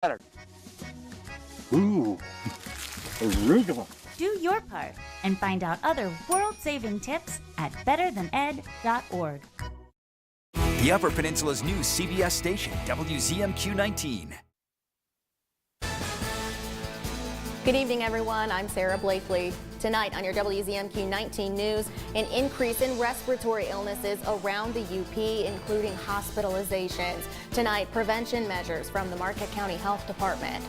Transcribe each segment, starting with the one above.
better. Ooh, original. Do your part and find out other world-saving tips at betterthaned.org. The Upper Peninsula's new CBS station, WZMQ 19. Good evening, everyone. I'm Sarah Blakely. Tonight on your WZMQ 19 news, an increase in respiratory illnesses around the UP, including hospitalizations. Tonight, prevention measures from the Marquette County Health Department.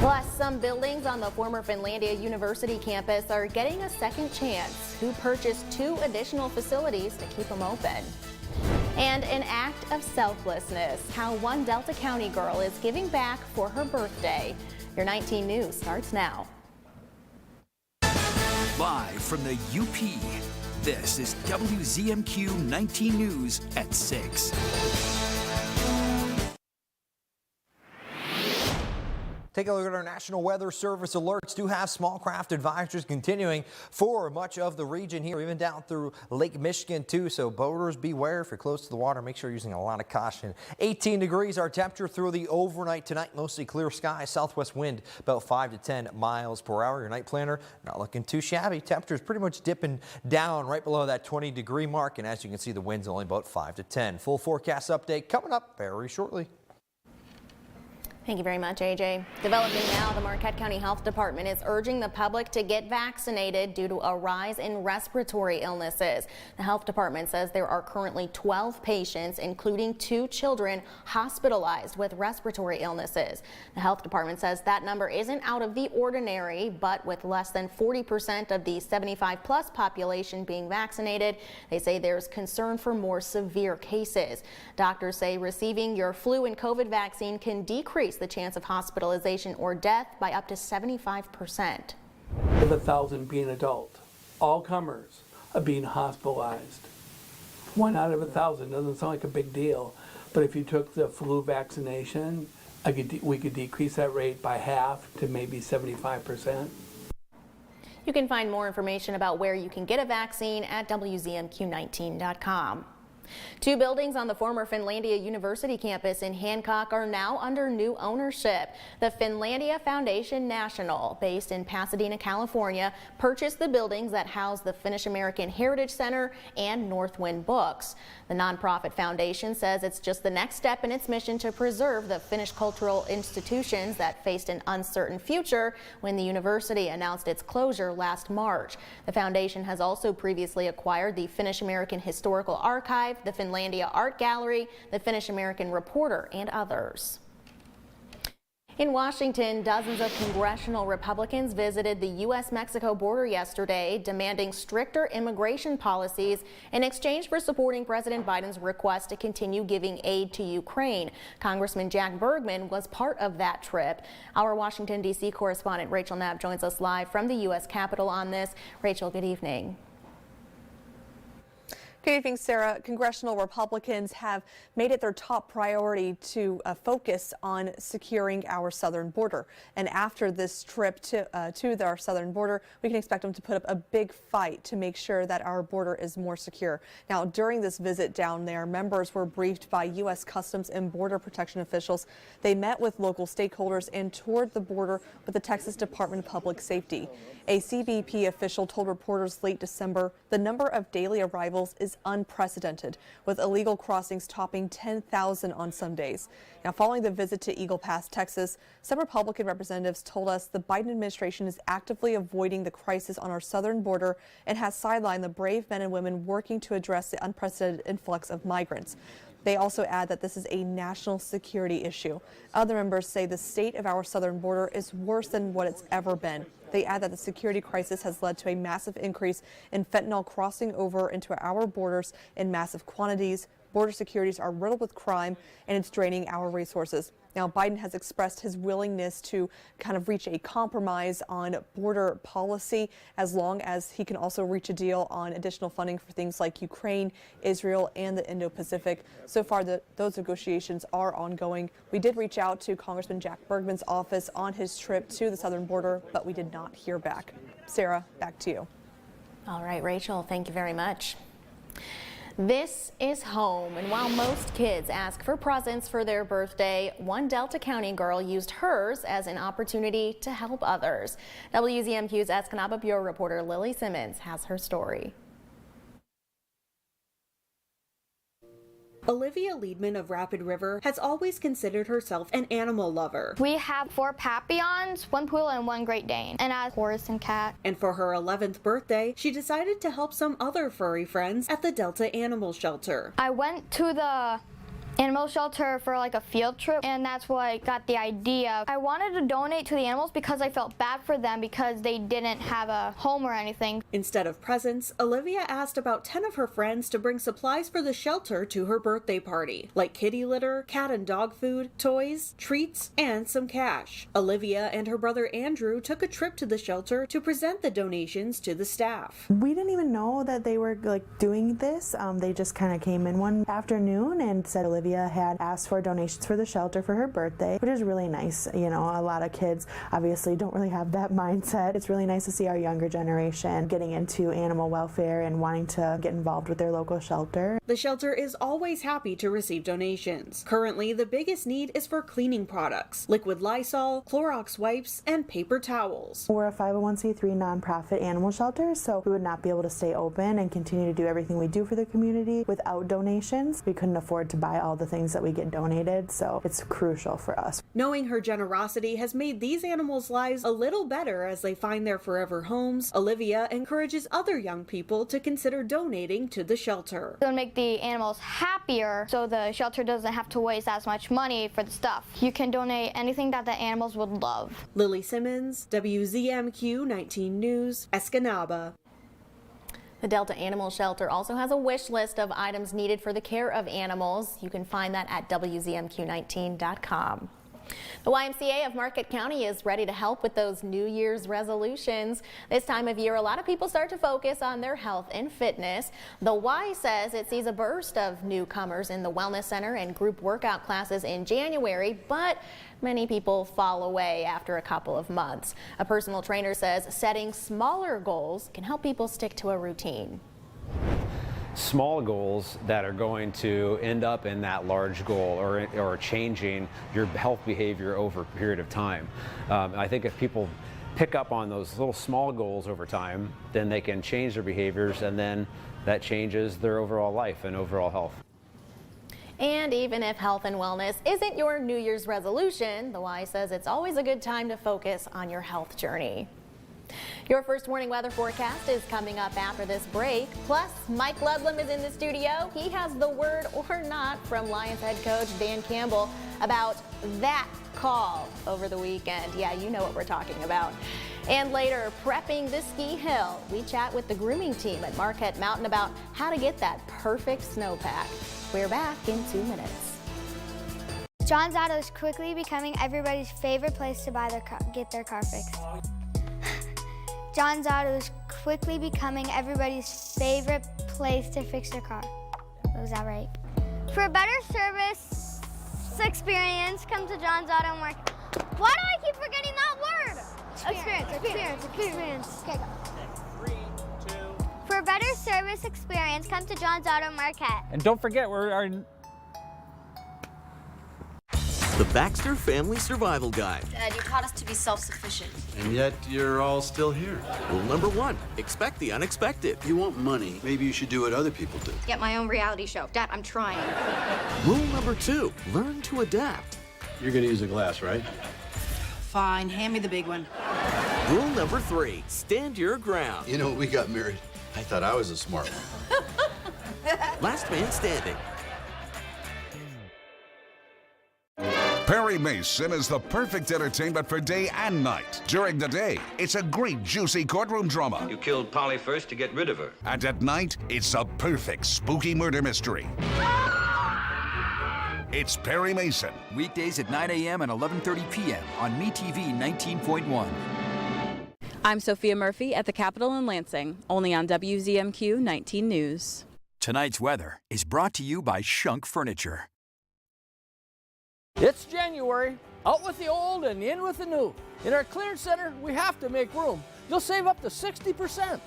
Plus, some buildings on the former Finlandia University campus are getting a second chance. Who purchased 2 additional facilities to keep them open? And an act of selflessness, how one Delta County girl is giving back for her birthday. Your 19 News starts now. Live from the UP, this is WZMQ 19 News at 6. Take a look at our National Weather Service alerts. Do have small craft advisories continuing for much of the region here, even down through Lake Michigan too. So boaters beware. If you're close to the water, make sure you're using a lot of caution. 18 degrees our temperature through the overnight tonight. Mostly clear skies. Southwest wind about 5 to 10 miles per hour. Your night planner not looking too shabby. Temperatures pretty much dipping down right below that 20-degree mark. And as you can see, the wind's only about 5 to 10. Full forecast update coming up very shortly. Thank you very much, AJ. Developing now, the Marquette County Health Department is urging the public to get vaccinated due to a rise in respiratory illnesses. The health department says there are currently 12 patients, including 2 children, hospitalized with respiratory illnesses. The health department says that number isn't out of the ordinary, but with less than 40% of the 75-plus population being vaccinated, they say there's concern for more severe cases. Doctors say receiving your flu and COVID vaccine can decrease the chance of hospitalization or death by up to 75%. Of 1,000 being adult, all comers are being hospitalized. 1 out of 1,000 doesn't sound like a big deal, but if you took the flu vaccination, we could decrease that rate by half to maybe 75%. You can find more information about where you can get a vaccine at WZMQ19.com. 2 buildings on the former Finlandia University campus in Hancock are now under new ownership. The Finlandia Foundation National, based in Pasadena, California, purchased the buildings that house the Finnish American Heritage Center and Northwind Books. The nonprofit foundation says it's just the next step in its mission to preserve the Finnish cultural institutions that faced an uncertain future when the university announced its closure last March. The foundation has also previously acquired the Finnish American Historical Archive, the Finlandia Art Gallery, the Finnish American Reporter, and others. In Washington, dozens of congressional Republicans visited the U.S.-Mexico border yesterday, demanding stricter immigration policies in exchange for supporting President Biden's request to continue giving aid to Ukraine. Congressman Jack Bergman was part of that trip. Our Washington, D.C. correspondent Rachel Knapp joins us live from the U.S. Capitol on this. Rachel, good evening. Good evening, Sarah. Congressional Republicans have made it their top priority to focus on securing our southern border. And after this trip to our southern border, we can expect them to put up a big fight to make sure that our border is more secure. Now, during this visit down there, members were briefed by U.S. Customs and Border Protection officials. They met with local stakeholders and toured the border with the Texas Department of Public Safety. A CBP official told reporters late December the number of daily arrivals is unprecedented, with illegal crossings topping 10,000 on some days. Now, following the visit to Eagle Pass, Texas, some Republican representatives told us the Biden administration is actively avoiding the crisis on our southern border and has sidelined the brave men and women working to address the unprecedented influx of migrants. They also add that this is a national security issue. Other members say the state of our southern border is worse than what it's ever been. They add that the security crisis has led to a massive increase in fentanyl crossing over into our borders in massive quantities. Border securities are riddled with crime, and it's draining our resources. Now, Biden has expressed his willingness to kind of reach a compromise on border policy, as long as he can also reach a deal on additional funding for things like Ukraine, Israel, and the Indo-Pacific. So far, those negotiations are ongoing. We did reach out to Congressman Jack Bergman's office on his trip to the southern border, but we did not hear back. Sarah, back to you. All right, Rachel, thank you very much. This is home, and while most kids ask for presents for their birthday, one Delta County girl used hers as an opportunity to help others. WZMQ's Escanaba Bureau reporter Lily Simmons has her story. Olivia Liedman of Rapid River has always considered herself an animal lover. We have 4 Papillons, 1 poodle, and 1 Great Dane, and a horse and cat. And for her 11th birthday, she decided to help some other furry friends at the Delta Animal Shelter. I went to the animal shelter for like a field trip, and that's what I got the idea. I wanted to donate to the animals because I felt bad for them because they didn't have a home or anything. Instead of presents, Olivia asked about 10 of her friends to bring supplies for the shelter to her birthday party, like kitty litter, cat and dog food, toys, treats, and some cash. Olivia and her brother Andrew took a trip to the shelter to present the donations to the staff. We didn't even know that they were doing this. They just kind of came in one afternoon and said Olivia had asked for donations for the shelter for her birthday, which is really nice. You know, a lot of kids obviously don't really have that mindset. It's really nice to see our younger generation getting into animal welfare and wanting to get involved with their local shelter. The shelter is always happy to receive donations. Currently, the biggest need is for cleaning products, liquid Lysol, Clorox wipes, and paper towels. We're a 501c3 nonprofit animal shelter, so we would not be able to stay open and continue to do everything we do for the community without donations. We couldn't afford to buy all the things that we get donated, so it's crucial for us. Knowing her generosity has made these animals' lives a little better as they find their forever homes, Olivia encourages other young people to consider donating to the shelter. It'll make the animals happier so the shelter doesn't have to waste as much money for the stuff. You can donate anything that the animals would love. Lily Simmons, WZMQ 19 News, Escanaba. The Delta Animal Shelter also has a wish list of items needed for the care of animals. You can find that at WZMQ19.com. The YMCA of Marquette County is ready to help with those New Year's resolutions. This time of year, a lot of people start to focus on their health and fitness. The Y says it sees a burst of newcomers in the Wellness Center and group workout classes in January, but many people fall away after a couple of months. A personal trainer says setting smaller goals can help people stick to a routine. Small goals that are going to end up in that large goal or changing your health behavior over a period of time. I think if people pick up on those little small goals over time, then they can change their behaviors, and then that changes their overall life and overall health. And even if health and wellness isn't your New Year's resolution, the Y says it's always a good time to focus on your health journey. Your first warning weather forecast is coming up after this break. Plus, Mike Ludlam is in the studio. He has the word or not from Lions head coach Dan Campbell about that call over the weekend. Yeah, you know what we're talking about. And later, prepping the ski hill. We chat with the grooming team at Marquette Mountain about how to get that perfect snowpack. We're back in 2 minutes. John's Auto is quickly becoming everybody's favorite place to buy get their car fixed. John's Auto is quickly becoming everybody's favorite place to fix their car. Was that right? For a better service experience, come to John's Auto Market. Why do I keep forgetting that word? Experience. Okay, go. 3, 2. For a better service experience, come to John's Auto Market. And don't forget, The Baxter Family Survival Guide. Dad, you taught us to be self-sufficient. And yet you're all still here. Rule number 1, expect the unexpected. You want money, maybe you should do what other people do. Get my own reality show. Dad, I'm trying. Rule number 2, learn to adapt. You're gonna use a glass, right? Fine, hand me the big one. Rule number 3, stand your ground. You know, when we got married, I thought I was a smart one. Last man standing. Perry Mason is the perfect entertainment for day and night. During the day, it's a great, juicy courtroom drama. You killed Polly first to get rid of her. And at night, it's a perfect, spooky murder mystery. It's Perry Mason. Weekdays at 9 a.m. and 11:30 p.m. on MeTV 19.1. I'm Sophia Murphy at the Capitol in Lansing, only on WZMQ 19 News. Tonight's weather is brought to you by Shunk Furniture. It's January. Out with the old and in with the new. In our clearance center, we have to make room. You'll save up to 60%.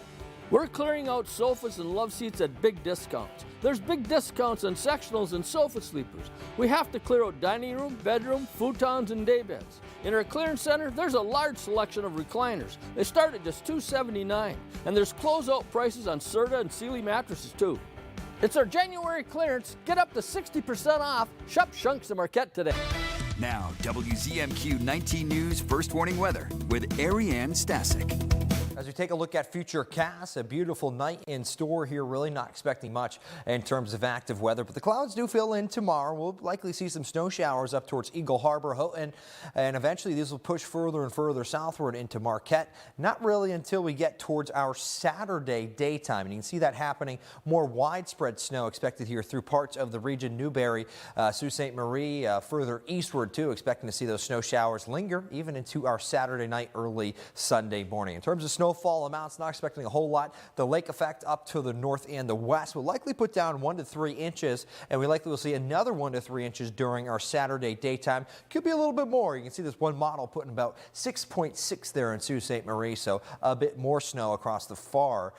We're clearing out sofas and love seats at big discounts. There's big discounts on sectionals and sofa sleepers. We have to clear out dining room, bedroom, futons, and daybeds. In our clearance center, there's a large selection of recliners. They start at just $279, and there's closeout prices on Serta and Sealy mattresses too. It's our January clearance. Get up to 60% off. Shop Shunks in Marquette today. Now, WZMQ 19 News First Warning Weather with Ariane Stasic. As we take a look at futurecasts, a beautiful night in store here. Really not expecting much in terms of active weather, but the clouds do fill in tomorrow. We'll likely see some snow showers up towards Eagle Harbor, Houghton, and eventually these will push further and further southward into Marquette. Not really until we get towards our Saturday daytime, and you can see that happening. More widespread snow expected here through parts of the region, Newberry, Sault Ste. Marie, further eastward too. Expecting to see those snow showers linger even into our Saturday night, early Sunday morning. In terms of snowfall amounts, not expecting a whole lot. The lake effect up to the north and the west will likely put down 1 to 3 inches, and we likely will see another 1 to 3 inches during our Saturday daytime. Could be a little bit more. You can see this one model putting about 6.6 there in Sault Ste. Marie, so a bit more snow across the far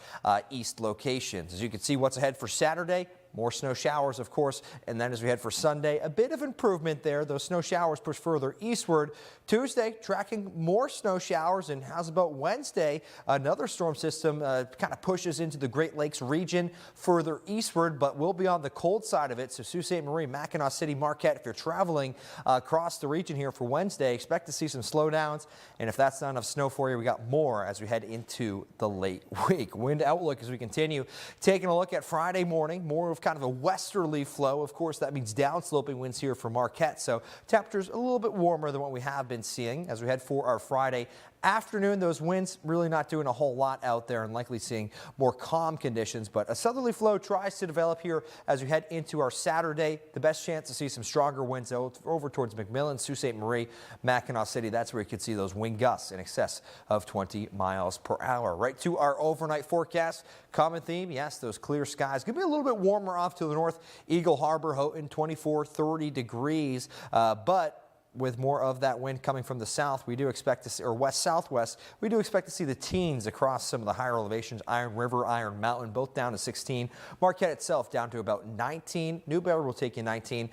east locations. As you can see, what's ahead for Saturday. More snow showers, of course, and then as we head for Sunday, a bit of improvement there. Those snow showers push further eastward. Tuesday, tracking more snow showers, and how's about Wednesday? Another storm system kind of pushes into the Great Lakes region further eastward, but we'll be on the cold side of it. So Sault Ste. Marie, Mackinac City, Marquette, if you're traveling across the region here for Wednesday, expect to see some slowdowns. And if that's not enough snow for you, we got more as we head into the late week. Wind outlook as we continue. Taking a look at Friday morning, more of kind of a westerly flow. Of course, that means downsloping winds here for Marquette, so temperatures a little bit warmer than what we have been seeing as we head for our Friday afternoon. Those winds really not doing a whole lot out there and likely seeing more calm conditions, but a southerly flow tries to develop here as we head into our Saturday. The best chance to see some stronger winds over towards McMillan, Sault Ste. Marie, Mackinac City. That's where you could see those wind gusts in excess of 20 miles per hour. Right to our overnight forecast. Common theme, yes, those clear skies. Going to be a little bit warmer off to the north. Eagle Harbor, Houghton, 24, 30 degrees, but with more of that wind coming from the south, we do expect to see, or west-southwest, we do expect to see the teens across some of the higher elevations. Iron River, Iron Mountain, both down to 16. Marquette itself down to about 19. Newberry will take you 19.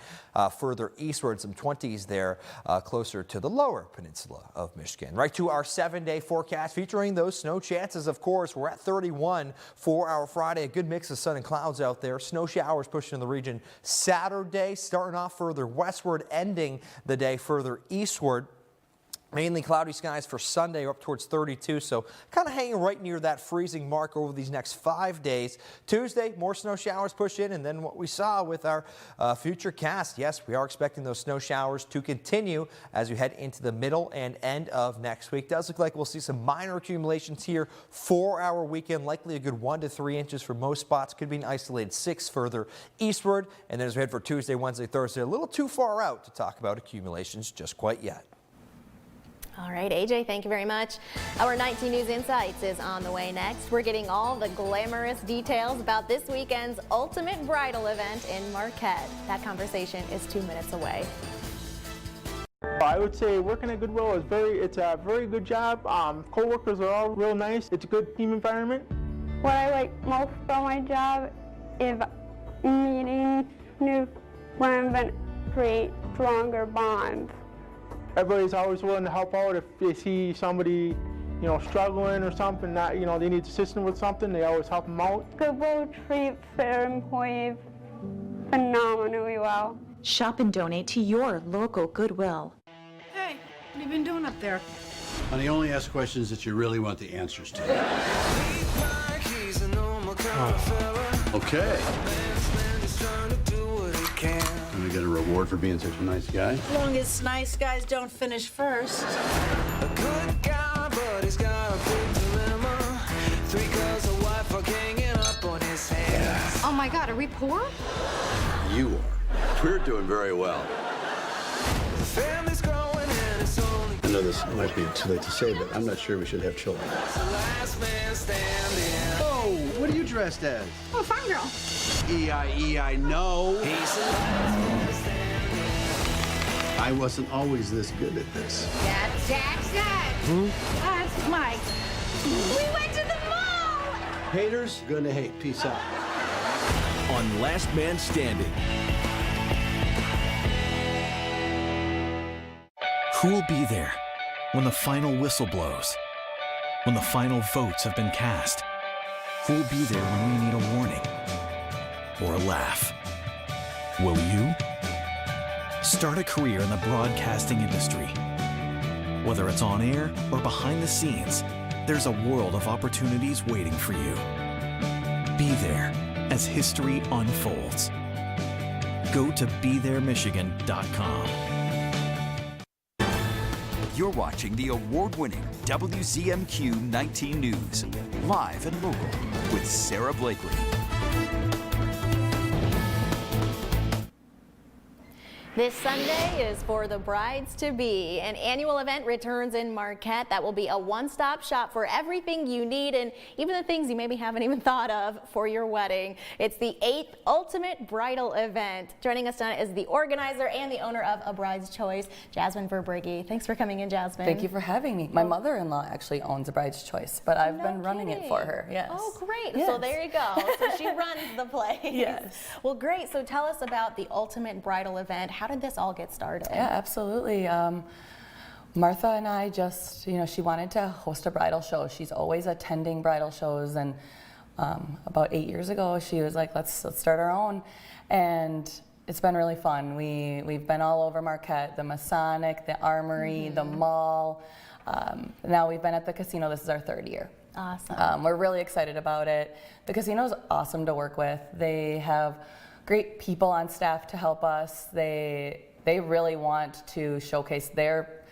Further eastward, some 20s there, closer to the lower peninsula of Michigan. Right to our 7-day forecast featuring those snow chances, of course. We're at 31 for our Friday. A good mix of sun and clouds out there. Snow showers pushing in the region Saturday, starting off further westward, ending the day further eastward. Mainly cloudy skies for Sunday, up towards 32, so kind of hanging right near that freezing mark over these next 5 days. Tuesday, more snow showers push in, and then what we saw with our future cast. Yes, we are expecting those snow showers to continue as we head into the middle and end of next week. Does look like we'll see some minor accumulations here for our weekend, likely a good 1 to 3 inches for most spots. Could be an isolated 6 further eastward, and then as we head for Tuesday, Wednesday, Thursday, a little too far out to talk about accumulations just quite yet. All right, AJ, thank you very much. Our 19 News Insights is on the way next. We're getting all the glamorous details about this weekend's ultimate bridal event in Marquette. That conversation is 2 minutes away. I would say working at Goodwill is it's a very good job. Co-workers are all real nice. It's a good team environment. What I like most about my job is meeting new friends and create stronger bonds. Everybody's always willing to help out if they see somebody, struggling or something, that, they need assistance with something, they always help them out. Goodwill treats their employees phenomenally well. Shop and donate to your local Goodwill. Hey, what have you been doing up there? Honey, only ask questions that you really want the answers to. Okay. And we get a reward for being such a nice guy. As long as nice guys don't finish first. A good guy, but he's got a big dilemma. 3 girls, a wife, are hanging up on his hands. Oh my God, are we poor? You are. We're doing very well. The family's growing and it's only... I know this might be too late to say, but I'm not sure we should have children. the last man standing. Oh, what are you dressed as? Oh, farm girl. E-I-E, I know. He's the last man standing. I wasn't always this good at this. That's Jackson. That's Mike. We went to the mall. Haters gonna hate. Peace out. On Last Man Standing. Who will be there when the final whistle blows? When the final votes have been cast? Who will be there when we need a warning or a laugh? Will you? Start a career in the broadcasting industry. Whether it's on air or behind the scenes, there's a world of opportunities waiting for you. Be there as history unfolds. Go to BeThereMichigan.com. You're watching the award-winning WZMQ 19 News, live and local with Sarah Blakely. This Sunday is for the brides-to-be. An annual event returns in Marquette that will be a one-stop shop for everything you need and even the things you maybe haven't even thought of for your wedding. It's the 8th Ultimate Bridal Event. Joining us tonight is the organizer and the owner of A Bride's Choice, Jasmine Verbrugge. Thanks for coming in, Jasmine. Thank you for having me. My mother-in-law actually owns A Bride's Choice, but I've been running it for her. Yes. Oh, great. Yes. So there you go. So she runs the place. Yes. Well, great. So tell us about the Ultimate Bridal Event. How did this all get started? Yeah, absolutely. Martha and I just, she wanted to host a bridal show. She's always attending bridal shows, and about 8 years ago, she was like, let's start our own. And it's been really fun. We've been all over Marquette, the Masonic, the Armory, the mall. Now we've been at the casino. This is our 3rd year. Awesome. We're really excited about it. The casino's awesome to work with. They have great people on staff to help us. They really want to showcase their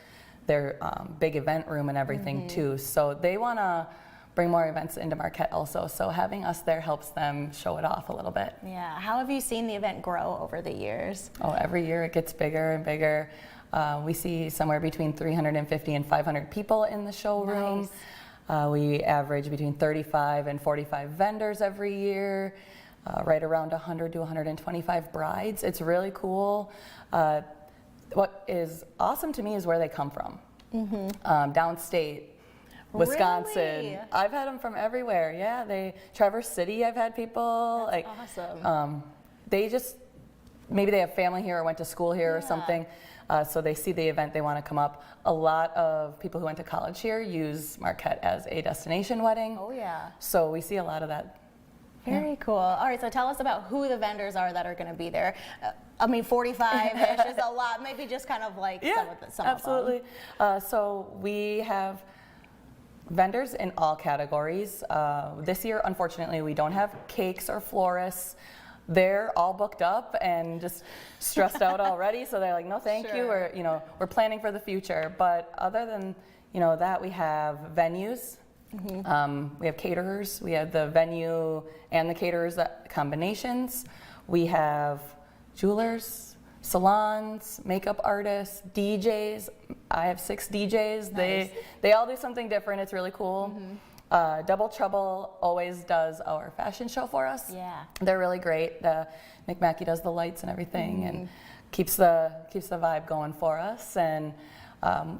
big event room and everything too. So they want to bring more events into Marquette also. So having us there helps them show it off a little bit. Yeah. How have you seen the event grow over the years? Oh, every year it gets bigger and bigger. We see somewhere between 350 and 500 people in the showroom. Nice. We average between 35 and 45 vendors every year. Right around 100 to 125 brides. It's really cool. What is awesome to me is where they come from. Downstate, Wisconsin. Really? I've had them from everywhere. Yeah, Traverse City. I've had people. That's awesome. They just maybe they have family here or went to school here or something. So they see the event, they want to come up. A lot of people who went to college here use Marquette as a destination wedding. Oh yeah. So we see a lot of that. Very cool. All right, so tell us about who the vendors are that are going to be there. 45-ish is a lot. Maybe just kind of like some absolutely. of them. So we have vendors in all categories. This year, unfortunately, we don't have cakes or florists. They're all booked up and just stressed out already. So they're like, no, thank you. We're planning for the future. But other than that, we have venues. We have caterers. We have the venue and the caterers combinations. We have jewelers, salons, makeup artists, DJs. I have 6 DJs. Nice. They all do something different. It's really cool. Double Trouble always does our fashion show for us. Yeah. They're really great. Mick Mackey does the lights and everything and keeps the vibe going for us. And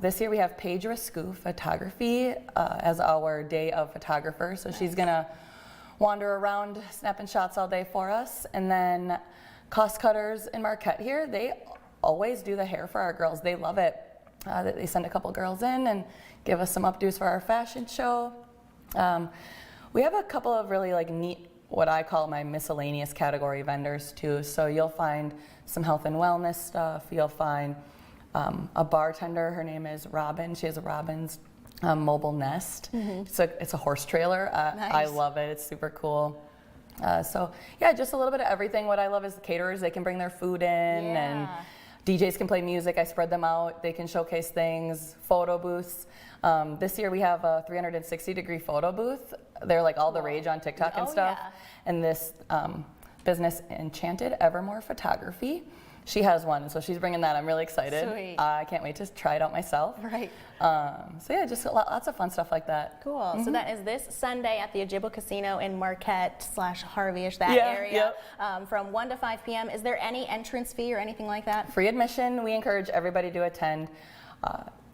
this year we have Paige Rascou Photography as our day of photographer. So she's gonna wander around snapping shots all day for us. And then Cost Cutters in Marquette here, they always do the hair for our girls. They love it. They send a couple girls in and give us some updos for our fashion show. We have a couple of really neat, what I call my miscellaneous category vendors too. So you'll find some health and wellness stuff. You'll find a bartender. Her name is Robin. She has a Robin's mobile nest. It's a horse trailer. Nice. I love it. It's super cool. So yeah, just a little bit of everything. What I love is the caterers. They can bring their food in and DJs can play music. I spread them out. They can showcase things. Photo booths. This year we have a 360-degree photo booth. They're all the rage on TikTok and stuff. Yeah. And this business, Enchanted Evermore Photography, she has one, so she's bringing that. I'm really excited. Sweet. I can't wait to try it out myself. Right. So yeah, just lots of fun stuff like that. Cool. So that is this Sunday at the Ojibwa Casino in Marquette/Harvey-ish, that Yeah, area, from 1 to 5 p.m. Is there any entrance fee or anything like that? Free admission. We encourage everybody to attend.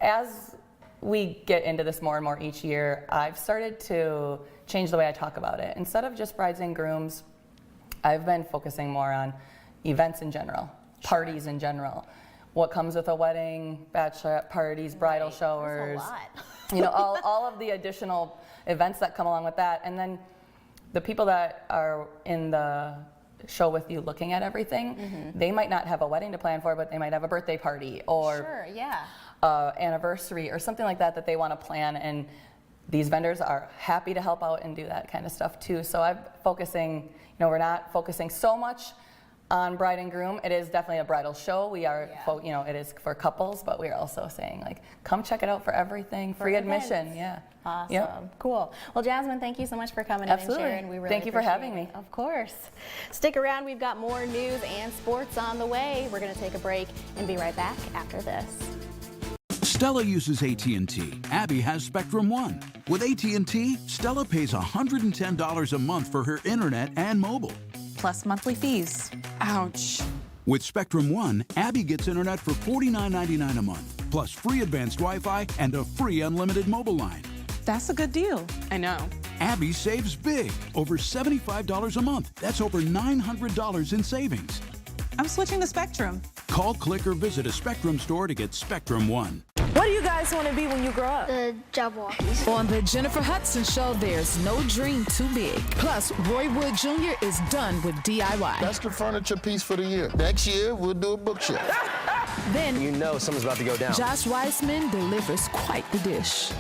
As we get into this more and more each year, I've started to change the way I talk about it. Instead of just brides and grooms, I've been focusing more on events in general, parties in general. What comes with a wedding, bachelorette parties, bridal showers, you know, all of the additional events that come along with that. And then the people that are in the show with you looking at everything, they might not have a wedding to plan for, but they might have a birthday party or anniversary or something like that they want to plan, and these vendors are happy to help out and do that kind of stuff too. So I'm focusing, you know, we're not focusing so much on bride and groom. It is definitely a bridal show. We are, you know, it is for couples, but we are also saying, like, come check it out for everything, free admission. Yeah. Awesome. Yep. Cool. Well, Jasmine, thank you so much for coming Absolutely. in and sharing. We really Thank you for having appreciate me. Of course. Stick around. We've got more news and sports on the way. We're going to take a break and be right back after this. Stella uses AT&T. Abby has Spectrum One. With AT&T, Stella pays $110 a month for her internet and mobile. Plus monthly fees. Ouch. With Spectrum One, Abby gets internet for $49.99 a month, plus free advanced Wi-Fi and a free unlimited mobile line. That's a good deal. I know. Abby saves big, over $75 a month. That's over $900 in savings. I'm switching to Spectrum. Call, click, or visit a Spectrum store to get Spectrum One. What do you guys want to be when you grow up? The Jabberwockies. On the Jennifer Hudson Show, there's no dream too big. Plus, Roy Wood Jr. is done with DIY. That's the furniture piece for the year. Next year, we'll do a bookshelf. Then, you know something's about to go down. Josh Weissman delivers quite the dish.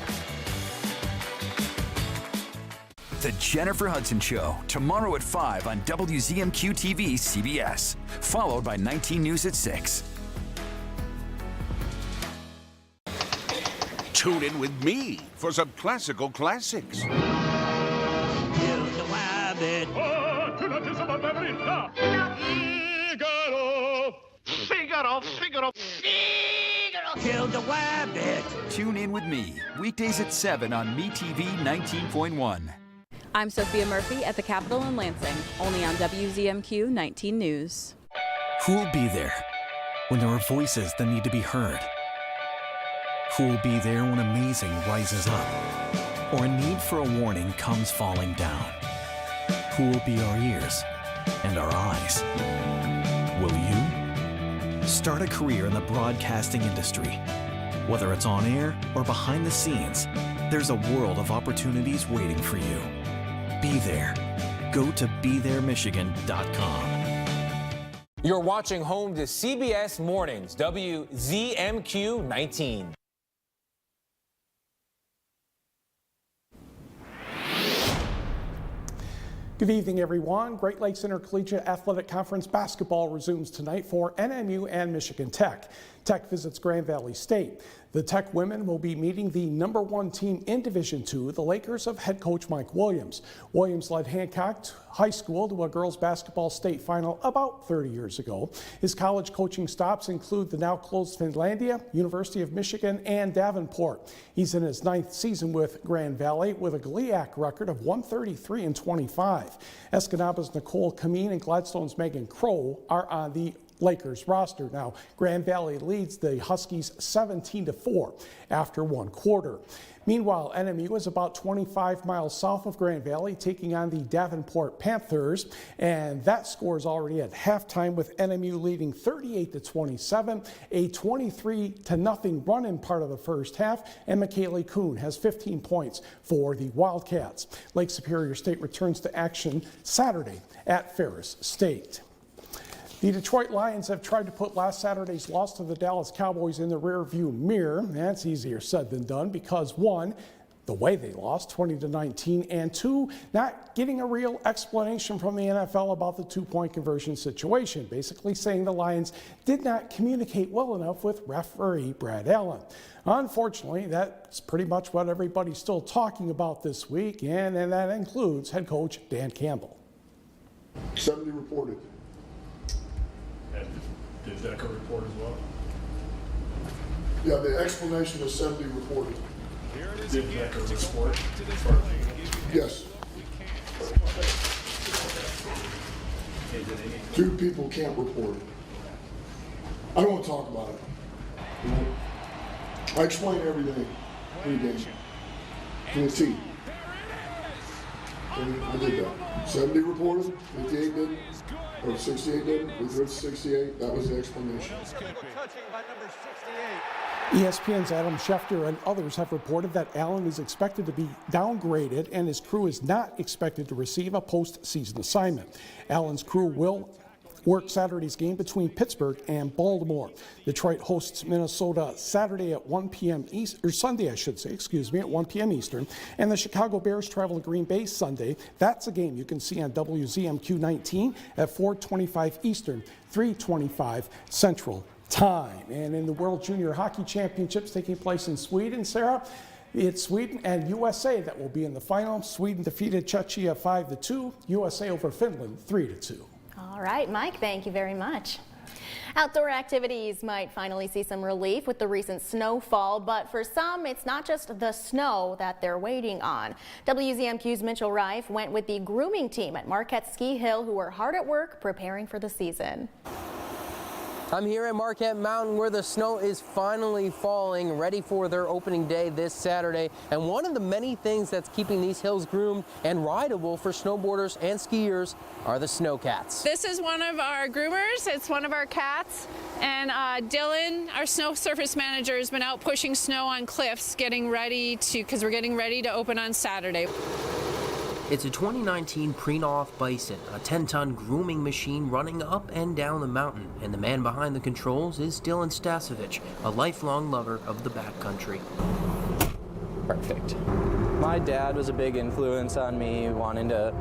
The Jennifer Hudson Show, tomorrow at 5 on WZMQ TV CBS, followed by 19 News at 6. Tune in with me for some classical classics. Kill the rabbit. Tune in with me, weekdays at 7 on MeTV 19.1. I'm Sophia Murphy at the Capitol in Lansing, only on WZMQ 19 News. Who'll be there when there are voices that need to be heard? Who will be there when amazing rises up, or a need for a warning comes falling down? Who will be our ears and our eyes? Will you? Start a career in the broadcasting industry. Whether it's on air or behind the scenes, there's a world of opportunities waiting for you. Be there. Go to BeThereMichigan.com. You're watching home to CBS Mornings, WZMQ 19. Good evening, everyone. Great Lakes Intercollegiate Athletic Conference basketball resumes tonight for NMU and Michigan Tech. Tech visits Grand Valley State. The Tech women will be meeting the #1 team in Division II, the Lakers of head coach Mike Williams. Williams led Hancock High School to a girls basketball state final about 30 years ago. His college coaching stops include the now closed Finlandia, University of Michigan, and Davenport. He's in his 9th season with Grand Valley with a GLIAC record of 133-25. Escanaba's Nicole Kameen and Gladstone's Megan Crow are on the Lakers roster. Now, Grand Valley leads the Huskies 17-4 after one quarter. Meanwhile, NMU is about 25 miles south of Grand Valley, taking on the Davenport Panthers, and that score is already at halftime with NMU leading 38-27, a 23-0 run in part of the first half, and McKaylee Kuhn has 15 points for the Wildcats. Lake Superior State returns to action Saturday at Ferris State. The Detroit Lions have tried to put last Saturday's loss to the Dallas Cowboys in the rearview mirror. That's easier said than done because, one, the way they lost 20-19, and two, not getting a real explanation from the NFL about the two-point conversion situation, basically saying the Lions did not communicate well enough with referee Brad Allen. Unfortunately, that's pretty much what everybody's still talking about this week, and that includes head coach Dan Campbell. 70 reported. Did Decker report as well? Yeah, the explanation is 70 reported. Did Decker report? Yes. 2 people can't report it. I don't want to talk about it. I explain everything. pregame to the T. And I did that. 70 reported, 58 didn't, or 68 didn't. We threw it to 68. That was the explanation. ESPN's Adam Schefter and others have reported that Allen is expected to be downgraded and his crew is not expected to receive a postseason assignment. Allen's crew will work Saturday's game between Pittsburgh and Baltimore. Detroit hosts Minnesota Saturday at 1 p.m. Sunday, I should say, at 1 p.m. Eastern. And the Chicago Bears travel to Green Bay Sunday. That's a game you can see on WZMQ 19 at 4:25 Eastern, 3:25 Central Time. And in the World Junior Hockey Championships taking place in Sweden, Sarah, it's Sweden and USA that will be in the final. Sweden defeated Czechia 5-2, USA over Finland 3-2. All right, Mike, thank you very much. Outdoor activities might finally see some relief with the recent snowfall, but for some, it's not just the snow that they're waiting on. WZMQ's Mitchell Reif went with the grooming team at Marquette Ski Hill, who are hard at work preparing for the season. I'm here at Marquette Mountain where the snow is finally falling, ready for their opening day this Saturday. And one of the many things that's keeping these hills groomed and rideable for snowboarders and skiers are the snowcats. This is one of our groomers. It's one of our cats. And Dylan, our snow surface manager, has been out pushing snow on cliffs, because we're getting ready to open on Saturday. It's a 2019 Prinoff Bison, a 10-ton grooming machine running up and down the mountain. And the man behind the controls is Dylan Stasevich, a lifelong lover of the backcountry. Perfect. My dad was a big influence on me wanting to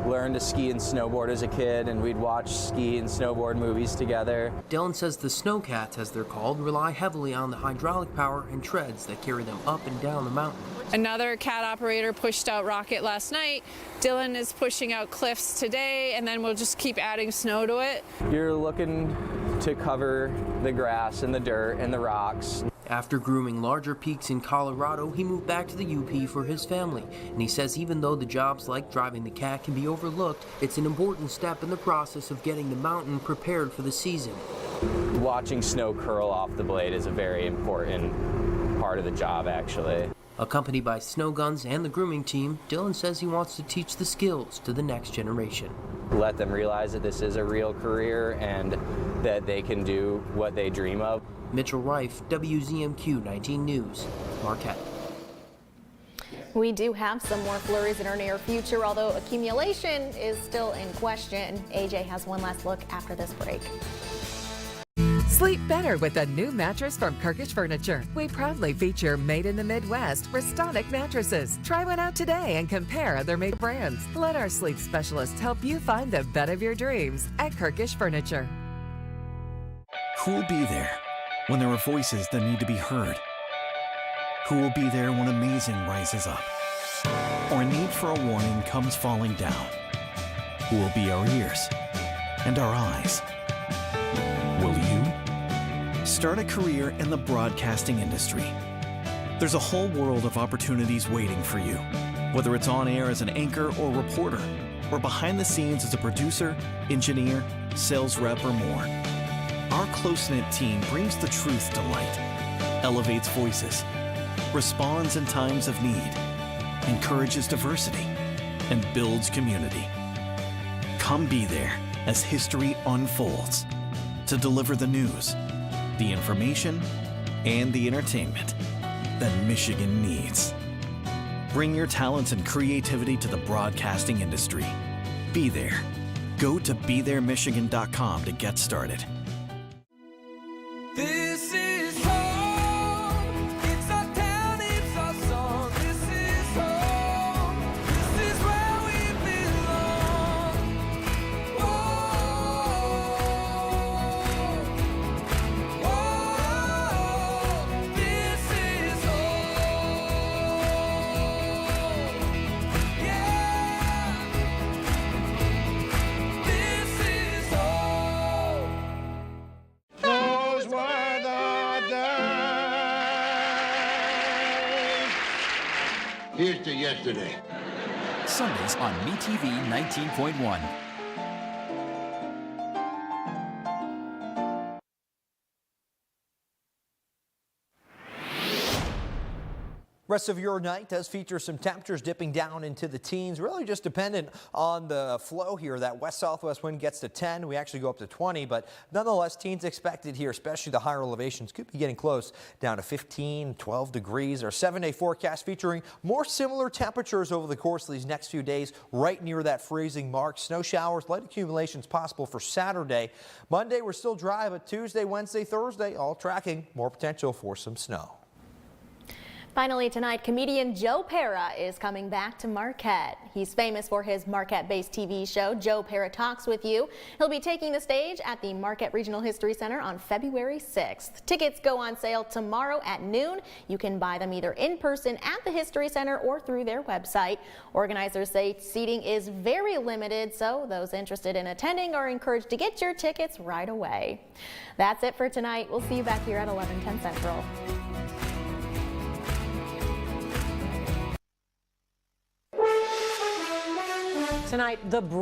learn to ski and snowboard as a kid, and we'd watch ski and snowboard movies together. Dylan says the snowcats, as they're called, rely heavily on the hydraulic power and treads that carry them up and down the mountain. Another cat operator pushed out Rocket last night. Dylan is pushing out Cliffs today, and then we'll just keep adding snow to it. You're looking to cover the grass and the dirt and the rocks. After grooming larger peaks in Colorado, he moved back to the UP for his family. And he says even though the jobs like driving the cat can be overlooked, it's an important step in the process of getting the mountain prepared for the season. Watching snow curl off the blade is a very important part of the job, actually. Accompanied by snow guns and the grooming team, Dylan says he wants to teach the skills to the next generation. Let them realize that this is a real career and that they can do what they dream of. Mitchell Reif, WZMQ 19 News, Marquette. We do have some more flurries in our near future, although accumulation is still in question. AJ has one last look after this break. Sleep better with a new mattress from Kirkish Furniture. We proudly feature made in the Midwest Restonic mattresses. Try one out today and compare other made brands. Let our sleep specialists help you find the bed of your dreams at Kirkish Furniture. Who will be there when there are voices that need to be heard? Who will be there when amazing rises up? Or a need for a warning comes falling down? Who will be our ears and our eyes? Will you? Start a career in the broadcasting industry. There's a whole world of opportunities waiting for you, whether it's on air as an anchor or reporter, or behind the scenes as a producer, engineer, sales rep, or more. Our close-knit team brings the truth to light, elevates voices, responds in times of need, encourages diversity, and builds community. Come be there as history unfolds to deliver the news, the information, and the entertainment that Michigan needs. Bring your talents and creativity to the broadcasting industry. Be there. Go to BeThereMichigan.com to get started. This is home. It's our town, it's our song. This is home. This is where we belong. This is home. Yeah. This is home. Those were the days. Here's to yesterday. Sundays on MeTV 19.1. Rest of your night does feature some temperatures dipping down into the teens, really just dependent on the flow here. That west-southwest wind gets to 10. We actually go up to 20, but nonetheless, teens expected here, especially the higher elevations, could be getting close down to 15, 12 degrees. Our 7-day forecast featuring more similar temperatures over the course of these next few days, right near that freezing mark. Snow showers, light accumulations possible for Saturday. Monday, we're still dry, but Tuesday, Wednesday, Thursday, all tracking more potential for some snow. Finally tonight, comedian Joe Pera is coming back to Marquette. He's famous for his Marquette-based TV show, Joe Pera Talks With You. He'll be taking the stage at the Marquette Regional History Center on February 6th. Tickets go on sale tomorrow at noon. You can buy them either in person at the History Center or through their website. Organizers say seating is very limited, so those interested in attending are encouraged to get your tickets right away. That's it for tonight. We'll see you back here at 11:10 Central. Tonight, the